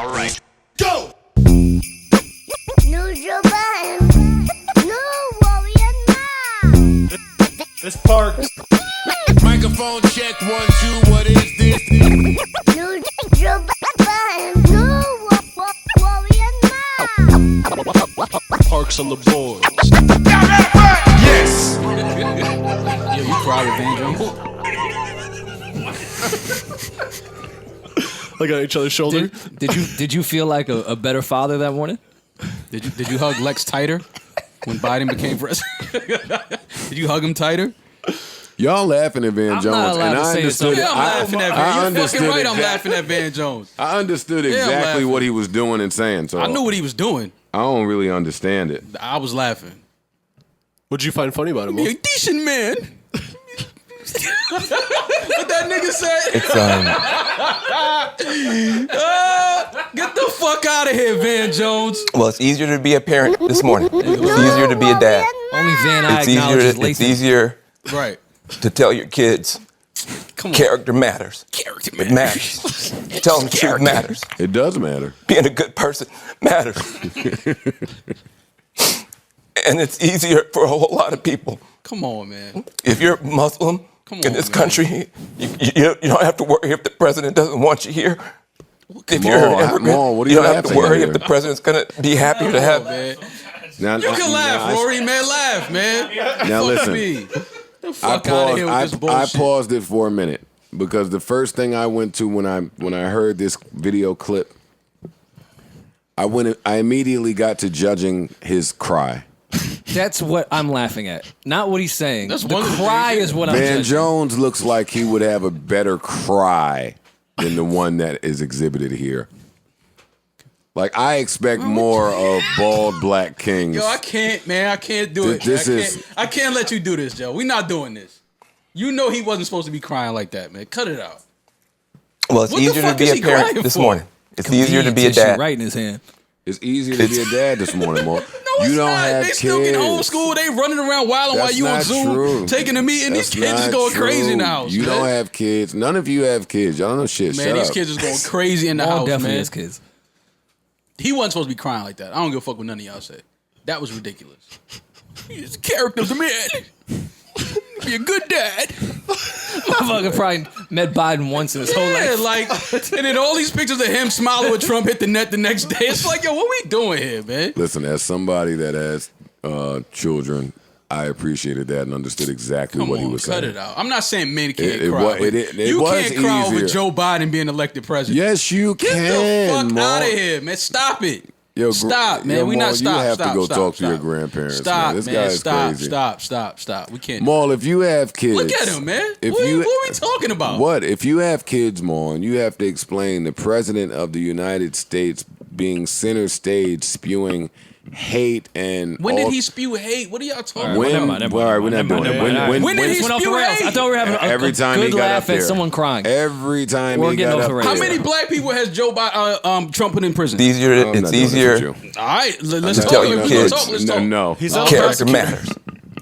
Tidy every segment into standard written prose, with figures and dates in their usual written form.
All right. Go! This Parks. Microphone check 1 2. What is this? Parks on the boards. Yes. Yeah, you cry with Van Jones. Like on each other's shoulder. Did you feel like a better father that morning? Did you hug Lex tighter when Biden became president? Did you hug him tighter? Y'all laughing at Van Jones, not allowed and to I say understood. something. it. Yeah, I'm laughing at Van. You're understood fucking right. I'm exact- laughing at Van Jones. I understood I'm exactly laughing. what he was doing and saying. So I knew what he was doing. I don't really understand it. I was laughing. What'd you find funny about him? Be a decent man. What that nigga said? Get the fuck out of here, Van Jones. Well, it's easier to be a parent this morning. It's easier to be a dad. Only Van I It's acknowledge is easier. It's lazy. easier Right. to tell your kids Come on. character matters. Character It matters. Tell them the truth matters. It does matter. Being a good person matters. And it's easier for a whole lot of people. Come on, man. If you're Muslim Come in on, this man. country, you don't have to worry if the president doesn't want you here. If Come you're on, an immigrant, come on, what are you you don't have to laughing at worry here? if the president's going to be happy to have. Man. Now, You can laugh, now, Rory, man. Laugh, man. Now Fuck listen. me. The I fuck out of here with this paused. bullshit. I paused it for a minute because the first thing I went to when I heard this video clip, I immediately got to judging his cry. That's what I'm laughing at. Not what he's saying. That's the one of the cry things- is what I'm Van judging. Jones looks like he would have a better cry than the one that is exhibited here. Like, I expect more of bald black kings. Yo, I can't, man. I can't do it. This man. is- I can't let you do this, Joe. We're not doing this. You know he wasn't supposed to be crying like that, man. Cut it out. Well, it's What the easier to fuck be is a he parent crying this for? morning. It's easier to be a Tissue dad. right in his hand. It's easier to be a dad this morning, Mo. No, it's you don't not. have They kids. still get homeschooled. They running around wilding while That's you on not Zoom true. taking a meeting. That's These kids is not going crazy in the true. house. You man. don't have kids. None of you have kids. Y'all don't know shit. Man, Shut these up. kids is going crazy in the All house, definitely man. his kids. He wasn't supposed to be crying like that. I don't give a fuck what none of y'all say. That was ridiculous. He's a character of the man. Be a good dad. Motherfucker probably met Biden once in his whole Yeah, life. like, and then all these pictures of him smiling with Trump hit the net the next day. It's like, yo, what we doing here, man? Listen, as somebody that has children, I appreciated that and understood exactly Come what on, he was cut saying. it out. I'm not saying men can't It cry. wa- but it you was can't cry over easier. Joe Biden being elected president. Yes, you Get can. the fuck Mo. out of here, man. Stop it. Yo, Stop, man. yo, we Mo, not stop. You have stop, to go stop, talk stop. to your grandparents. Stop, man. This man. guy is Stop, crazy. stop. We can't. Maul, if you have kids, Look at him, man. If What you, are we talking about? What if you have kids, Maul, and you have to explain the president of the United States being center stage spewing hate and When all- did he spew hate? What are y'all talking When, about? all right, we're not doing it. When did he Went off the spew rails. hate? I thought we were having Every a time he good got up laugh there, at someone crying. Every time We're he getting got off up the there. rails. How many black people has Trump put in prison? It's easier. I'm not It's doing this easier. with you. All right, let's To talk. tell your Let's kids. talk. Let's talk. No. He's Character matters.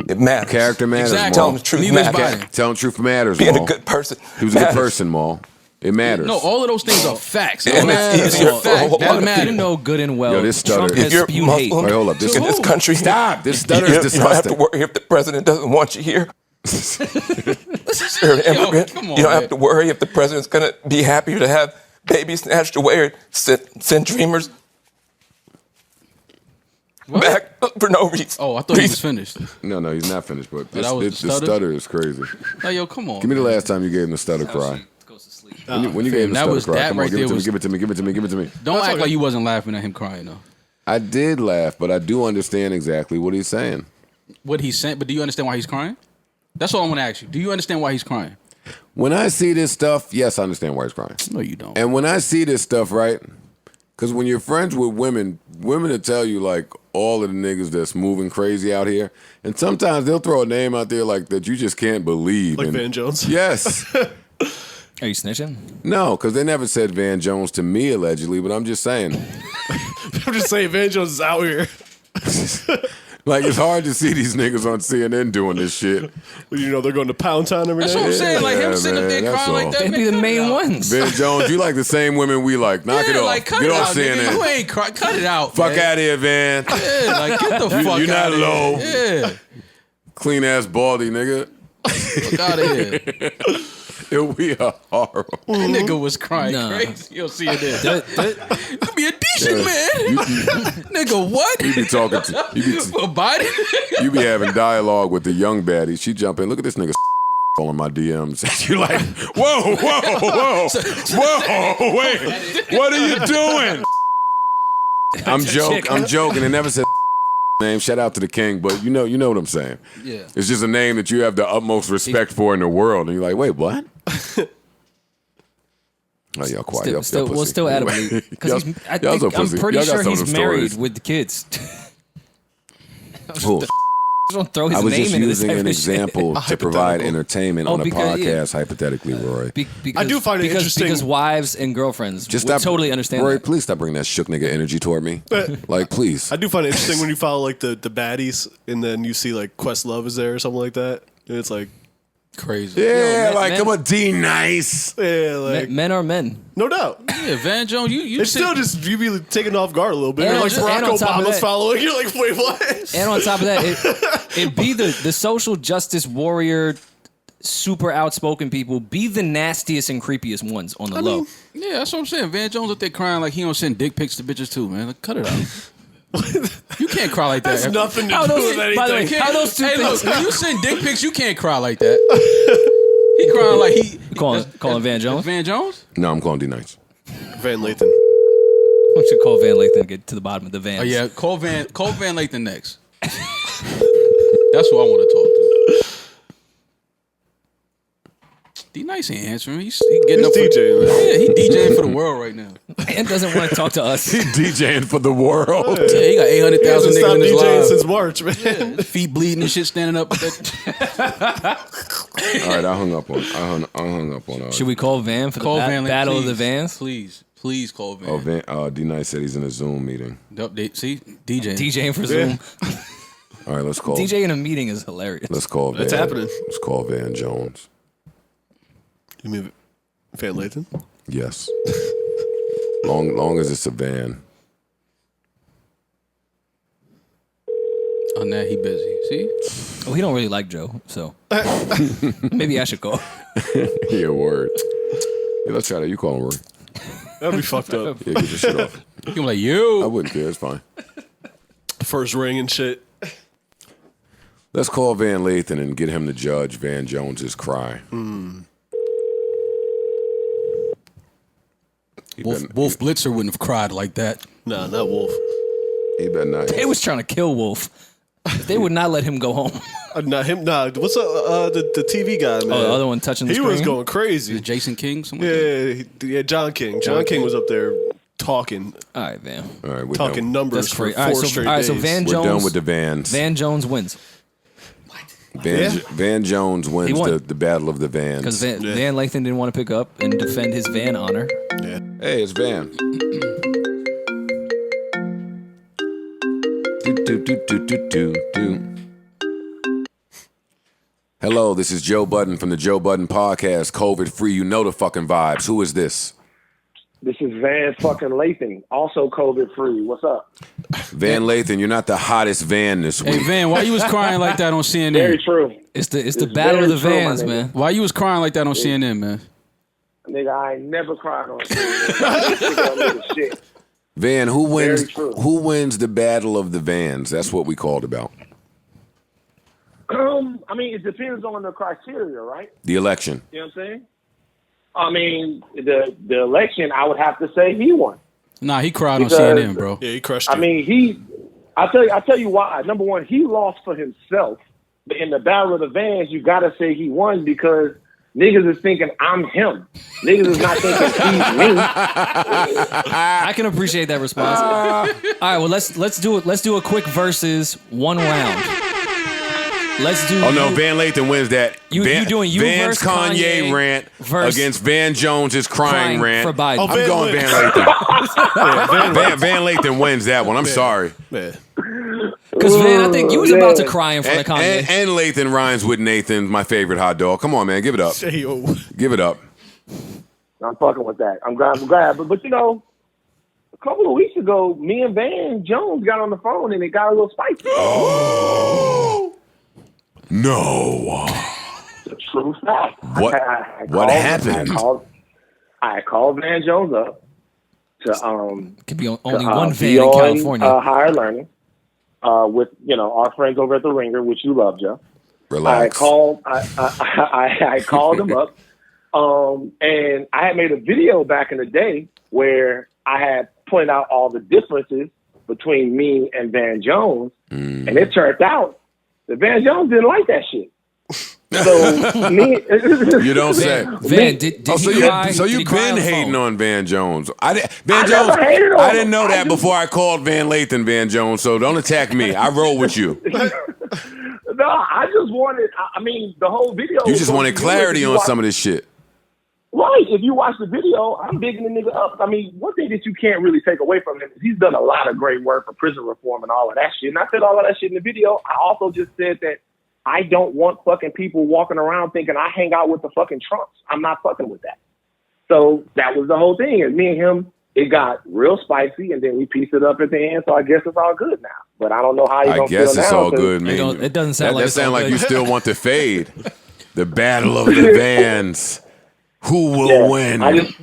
It matters. Character matters, Exactly. Tell Maul. them the truth Neither is matters. Biden. Tell them truth matters, Being Maul. a good person. He was a good matters. person, Maul. It matters. No, all of those things are facts. And it's easier All for a whole fact. That lot of matters. You know good and well. Yo, this stutter. Trump If has If you're spewed Muslim hate. Wait, hold up. This in this country, Stop. This stutter you, is you don't have to disgusting. worry if the president doesn't want you here. You're an immigrant. come on, you don't man. have to worry if the president's going to be happy to have babies snatched away or send dreamers back for no reason. Oh, I thought he was finished. No, he's not finished, but that was this the the stutter? stutter is crazy. Like, yo, come on. Give me the last time you gave him the stutter cry. When you gave him the that stutter was- cry. that Come right on, give there it to me, was- give it to me, give it to me, give it to me. Don't act like you wasn't laughing at him crying though. I did laugh, but I do understand exactly what he's saying. What he's saying, but do you understand why he's crying? That's all I want to ask you. Do you understand why he's crying? When I see this stuff, yes, I understand why he's crying. No, you don't. And when I see this stuff, right? Because when you're friends with women will tell you like all of the niggas that's moving crazy out here, and sometimes they'll throw a name out there like that you just can't believe. Like and, Van Jones? Yes. Are you snitching? No, because they never said Van Jones to me allegedly, but I'm just saying. I'm just saying, Van Jones is out here. Like, it's hard to see these niggas on CNN doing this shit. You know, they're going to Pound Town every That's day. what I'm saying. Like him Yeah, sitting up there man, that's crying like all. that. They'd man, be the cut it main out. ones. Ben Jones, you like the same women we like. Knock it Yeah, off. like cut Get it off out, nigga. CNN. You ain't cry. Cut it out. Fuck man. out of here, Van. Yeah, like get the fuck You're not out of low. here. Yeah, Clean ass baldy, nigga. fuck out of here. We are horrible. That nigga was crying Nah. crazy. You'll see it there. You be a decent man. You Nigga, what? be talking to For Biden? you be having dialogue with the young baddie. She jump in. Look at this nigga on my DMs. You like, whoa, wait, what are you doing? I'm joking. It never said name. Shout out to the king, but you know what I'm saying. Yeah. It's just a name that you have the utmost respect for in the world, and you're like, wait, what? Oh, y'all quiet. Still adamantly. Y'all- Because I'm pussy. pretty Y'all got sure some of he's them married stories. with the kids. Cool. Don't throw his I was name just into this using type an of shit. example to provide entertainment Oh, on a because- podcast, yeah. hypothetically, Roy. Because, I do find it interesting- because wives and girlfriends Just would stop, totally understand Roy, that. please stop bringing that shook nigga energy toward me. Like, please. I do find it interesting when you follow like the baddies and then you see like Questlove is there or something like that. And it's like, Crazy. Yeah, man- like, man- come on, D nice. yeah, like Men are men. no doubt. Yeah, Van Jones, you It's still just you be taken off guard a little bit. And You're like on- Barack and on top of Obama's that- following. You're like, wait, what? And on top of that, it be the social justice warrior, super outspoken people, be the nastiest and creepiest ones on the low. Yeah, that's what I'm saying. Van Jones up there crying like he don't send dick pics to bitches too, man. Like, cut it out. You can't cry like that. That's nothing to How do those- with anything. by the way, Can't- how those two hey, things- look, when you send dick pics, you can't cry like that. He crying like he Calling Van Jones? Van Jones? No, I'm calling D nice. Van Lathan. Why don't you call Van Lathan and get to the bottom of the van? Oh yeah, call Van Lathan next. That's who I want to talk to. D Nice ain't answering. He getting He's up for, DJing, man. Yeah, he DJing for the world right now. And doesn't want to talk to us. DJing for the world. Yeah, he got He 800,000 hasn't niggas stopped in his DJing live. since March, man. Feet bleeding and shit, standing up. All right, I hung up on. Should we call Van for Call the Van Lathan, battle of please. the vans? Please call Van. D nice said he's in a Zoom meeting. See, DJ. DJing for Zoom. All right, let's call. DJ in a meeting is hilarious. Let's call. That's Van. happening. Let's call Van Jones. You mean Van Lathan? Yes. long as it's a van. On that, he busy. See? Oh, he don't really like Joe, so maybe I should call. Yeah, word. Yeah, let's try that. You call him, Roy. That'd be fucked up. Yeah, get your shit off. He was like, I yo. wouldn't care. It's fine. First ring and shit. Let's call Van Lathan and get him to judge Van Jones's cry. He Wolf Blitzer wouldn't have cried like that. Nah, not Wolf. He better not. They was trying to kill Wolf. They would not let him go home. Not him. Nah, what's the TV guy, man? Oh, the other one touching the He screen? was going crazy. Jason King? Someone Yeah, John King. John King was up there talking All right, Van. All right, we're talking done. numbers That's for great. 4 All right, so, straight all right, days. so Van We're Jones. done with the vans. Van Jones wins Van Jones wins He won. the battle of the vans. because Van Lathan didn't want to pick up and defend his van honor. Yeah. Hey, it's Van. Do. Hello, this is Joe Budden from the Joe Budden Podcast. COVID free, you know the fucking vibes. Who is this? This is Van fucking Lathan, also COVID free. What's up? Van Lathan, you're not the hottest van this week. Hey, Van, why you was crying like that on CNN? Very true. It's the It's battle of the very true, my vans, nigga. man. Why you was crying like that on CNN, man? Nigga, I ain't never cried on shit. Shit. Van, who wins? Very true. Who wins the battle of the vans? That's what we called about. I mean, it depends on the criteria, right? The election. You know what I'm saying? I mean, the election, I would have to say he won. Nah, he cried Because- on CNN, bro. Yeah, he crushed it. I mean, I tell you why. Number one, he lost for himself. But in the battle of the vans, you gotta say he won because niggas is thinking I'm him. Niggas is not thinking he's me. I can appreciate that response. All right, well let's do it. Let's do a quick versus one round. Let's do. Oh no, Van Lathan wins that. You doing you Van's versus Kanye rant versus against Van Jones's crying rant. for Biden. Oh, I'm Van going wins. Van Lathan. Yeah, Van Van Lathan wins that one. I'm sorry. Yeah. Because Van, I think you was about to cry in front of Kanye. And Lathan rhymes with Nathan, my favorite hot dog. Come on, man, give it up. Give it up. I'm fucking with that. I'm glad. But you know, a couple of weeks ago, me and Van Jones got on the phone and it got a little spicy. Oh no! It's a true fact. What happened? I called Van Jones up to Could be only one be Van in on, California. Higher Learning with our friends over at the Ringer, which you love, Joe. Relax. I called him up, and I had made a video back in the day where I had pointed out all the differences between me and Van Jones, and it turned out that Van Jones didn't like that shit. So me, you don't say. Van, did he cry? So you've been hating on Van Jones. I never hated on I him. didn't know that before I called Van Lathan Van Jones. So don't attack me. I roll with you. No, I just wanted. I mean, the whole video. You just wanted clarity on some of this shit. Right. If you watch the video, I'm bigging the nigga up. I mean, one thing that you can't really take away from him is he's done a lot of great work for prison reform and all of that shit. And I said all of that shit in the video. I also just said that I don't want fucking people walking around thinking I hang out with the fucking Trumps. I'm not fucking with that. So that was the whole thing. And me and him, it got real spicy, and then we pieced it up at the end. So I guess it's all good now. But I don't know how you're going to feel now. I guess it's all good, man. It doesn't sound like that sounds like you still want to fade. The battle of the Vans. Who will win? I just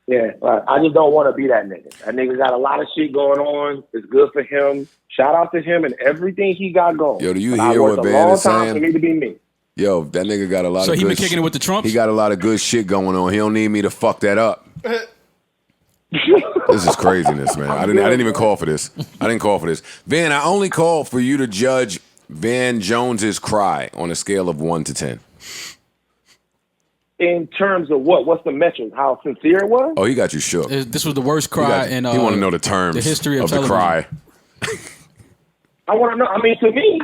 don't want to be that nigga. That nigga got a lot of shit going on. It's good for him. Shout out to him and everything he got going. Yo, do you hear what Van is saying? It's a long time for me to be me. Yo, that nigga got a lot of good shit. So he been kicking it with the Trumps? He got a lot of good shit going on. He don't need me to fuck that up. This is craziness, man. I didn't even call for this. I didn't call for this. Van, I only called for you to judge Van Jones's cry on a scale of 1 to 10. In terms of what? What's the metric? How sincere it was? Oh, he got you shook. This was the worst cry in he want to know the terms the history of the cry. I want to know. I mean, to me,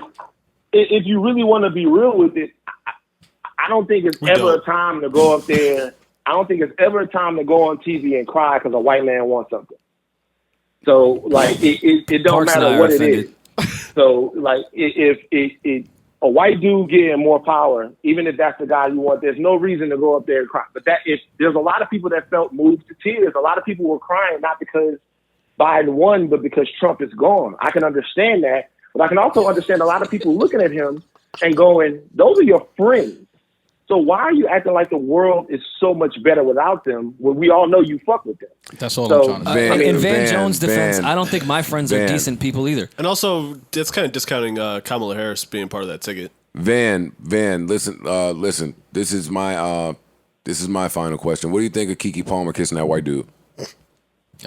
if you really want to be real with it, I don't think it's ever a time to go up there. I don't think it's ever a time to go on TV and cry because a white man wants something. So, like, it don't matter what it is. So, like, if a white dude getting more power, even if that's the guy you want, there's no reason to go up there and cry. But there's a lot of people that felt moved to tears. A lot of people were crying, not because Biden won, but because Trump is gone. I can understand that. But I can also understand a lot of people looking at him and going, those are your friends. So why are you acting like the world is so much better without them when we all know you fuck with them? That's all I'm trying to say. In Van Jones' defense, I don't think my friends are decent people either. And also, it's kind of discounting Kamala Harris being part of that ticket. Van, listen. This is my final question. What do you think of Keke Palmer kissing that white dude?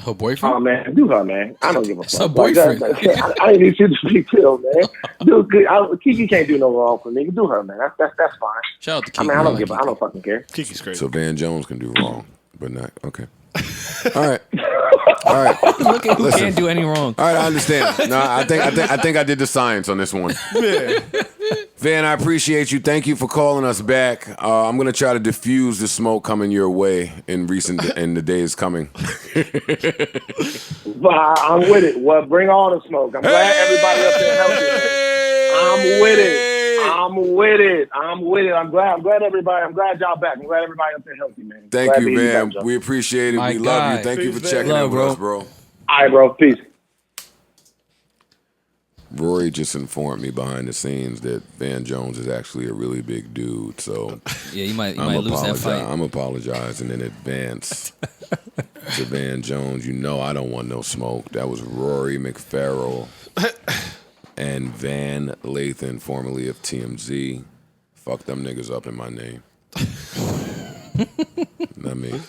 Her boyfriend? Oh, man, do her, man. I don't give a fuck. Her boyfriend. I ain't even see the big deal, man. Dude, Keke can't do no wrong for me. Do her, man. That's fine. Shout out to Keke. I mean, I don't fucking care. Keke's great. So Van Jones can do wrong, but not okay. All right. Look at who can't do any wrong. All right, I understand. No, I think I did the science on this one. Yeah. Van, I appreciate you. Thank you for calling us back. I'm gonna try to diffuse the smoke coming your way in the days coming. But I'm with it. Well, bring all the smoke. I'm glad everybody up there healthy. I'm with it. I'm glad everybody. I'm glad y'all back. I'm glad everybody up there healthy, man. Thank you, man. We appreciate it. We love you. Thank you for checking in with us, bro. All right, bro. Peace. Rory just informed me behind the scenes that Van Jones is actually a really big dude. So yeah, you might lose that fight. I'm apologizing in advance to Van Jones. You know I don't want no smoke. That was Rory McFarrell and Van Lathan, formerly of TMZ. Fuck them niggas up in my name. Not me.